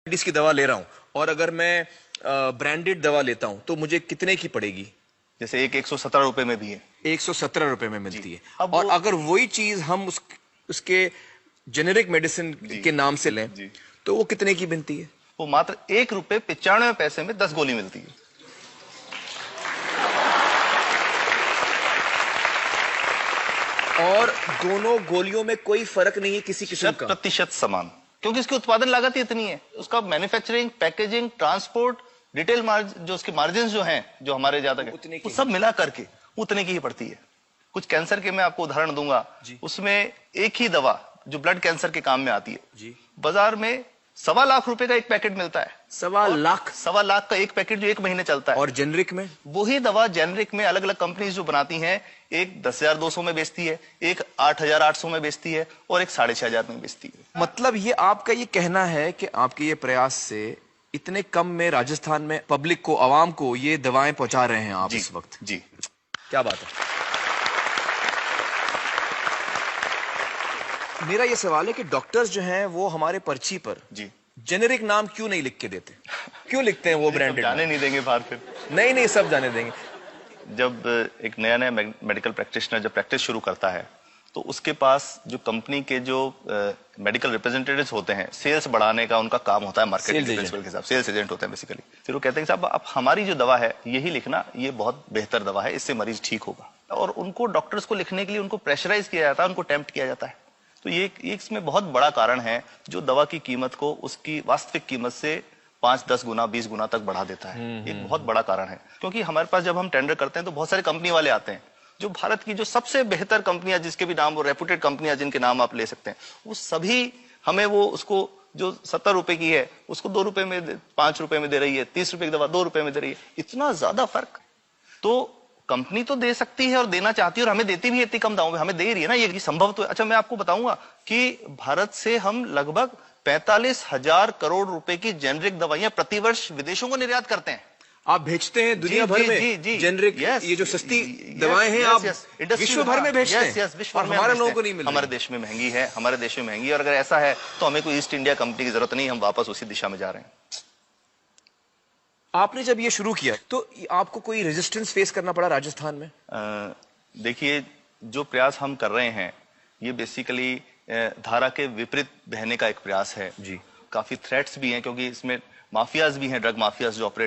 की दवा ले रहा हूं और अगर मैं ब्रांडेड दवा लेता हूं तो मुझे कितने की पड़ेगी? जैसे एक 117 रुपए में भी है, 117 रुपए में मिलती है। अब और अगर वही चीज हम उसके जेनेरिक मेडिसिन के नाम से लें जी। तो वो कितने की बनती है? वो मात्र 1 रुपए 95 पैसे में 10 गोली मिलती है। और दोनों गोलियों में कोई फर्क नहीं है किसी किस्म का? 100% समान, क्योंकि इसकी उत्पादन लागत ही इतनी है। उसका मैन्युफैक्चरिंग, पैकेजिंग, ट्रांसपोर्ट, रिटेल जो उसके मार्जिन जो हैं, जो हमारे ज्यादा वो सब मिला करके उतने की ही पड़ती है। कुछ कैंसर के मैं आपको उदाहरण दूंगा, उसमें एक ही दवा जो ब्लड कैंसर के काम में आती है, बाजार में 1.25 लाख रुपए का एक पैकेट मिलता है। 1.25 लाख का एक पैकेट जो 1 महीने चलता है। और जेनरिक में वही दवा जेनरिक में अलग अलग कंपनीज जो बनाती हैं, एक 10,200 में बेचती है, एक 8,800 में बेचती है और एक 6,500 में बेचती है। मतलब ये आपका ये कहना है कि आपके ये प्रयास से इतने कम में राजस्थान में पब्लिक को, आवाम को ये दवाएं पहुंचा रहे हैं आप इस वक्त? जी, क्या बात है। मेरा ये सवाल है कि डॉक्टर्स जो हैं वो हमारे पर्ची पर जी जेनेरिक नाम क्यों नहीं लिख के देते? क्यों लिखते हैं वो ब्रांडेड? जाने नहीं देंगे बाहर फिर। नहीं, सब जाने देंगे। जब एक नया मेडिकल प्रैक्टिशनर जब प्रैक्टिस शुरू करता है, तो उसके पास जो कंपनी के जो मेडिकल रिप्रेजेंटेटिव्स होते हैं, सेल्स बढ़ाने का उनका काम होता है, मार्केटिंग प्रिंसिपल के हिसाब से सेल्स एजेंट होते हैं बेसिकली। फिर वो कहते हैं कि साहब आप हमारी जो दवा है यही लिखना, ये बहुत बेहतर दवा है, इससे मरीज ठीक होगा। और उनको डॉक्टर्स को लिखने के लिए उनको प्रेशराइज किया जाता है, उनको टेम्प्ट किया जाता है। तो ये इसमें बहुत बड़ा कारण है जो दवा की कीमत को उसकी वास्तविक कीमत से 5, 10 गुना, 20 गुना तक बढ़ा देता है। एक बहुत बड़ा कारण है, क्योंकि हमारे पास जब हम टेंडर करते हैं तो बहुत सारे कंपनी वाले आते हैं, जो भारत की जो सबसे बेहतर कंपनियां, जिसके भी नाम, वो रेपुटेड कंपनियां जिनके नाम आप ले सकते हैं, वो सभी हमें वो उसको जो 70 रुपए की है उसको 2 रुपए में, 5 रुपए में दे रही है। 30 रुपए की दवा 2 रुपए में दे रही है। इतना ज्यादा फर्क। तो कंपनी तो दे सकती है और देना चाहती है और हमें देती भी है इतनी कम दामों में, हमें दे रही है ना, ये संभव तो है। अच्छा, मैं आपको बताऊंगा कि भारत से हम लगभग 45,000 करोड़ रुपए की जेनरिक दवाइयां प्रतिवर्ष विदेशों को निर्यात करते हैं। आप भेजते हैं दुनिया भर में जेनरिक, ये जो सस्ती दवाएं हैं आप विश्व भर में भेजते हैं? विश्व भर में हमारे लोगों को नहीं मिल रही। हमारे देश में महंगी है, हमारे देश में महंगी है। और अगर ऐसा है तो हमें कोई ईस्ट इंडिया कंपनी की जरूरत नहीं, हम वापस उसी दिशा में जा रहे हैं। आपने जब ये शुरू किया तो आपको कोई रेजिस्टेंस फेस करना पड़ा राजस्थान में? देखिए, जो प्रयास हम कर रहे हैं ये बेसिकली धारा के विपरीत बहने का एक प्रयास है। जी, काफी थ्रेट्स भी हैं, क्योंकि इसमें माफियाज भी हैं, ड्रग माफियाज जो ऑपरेट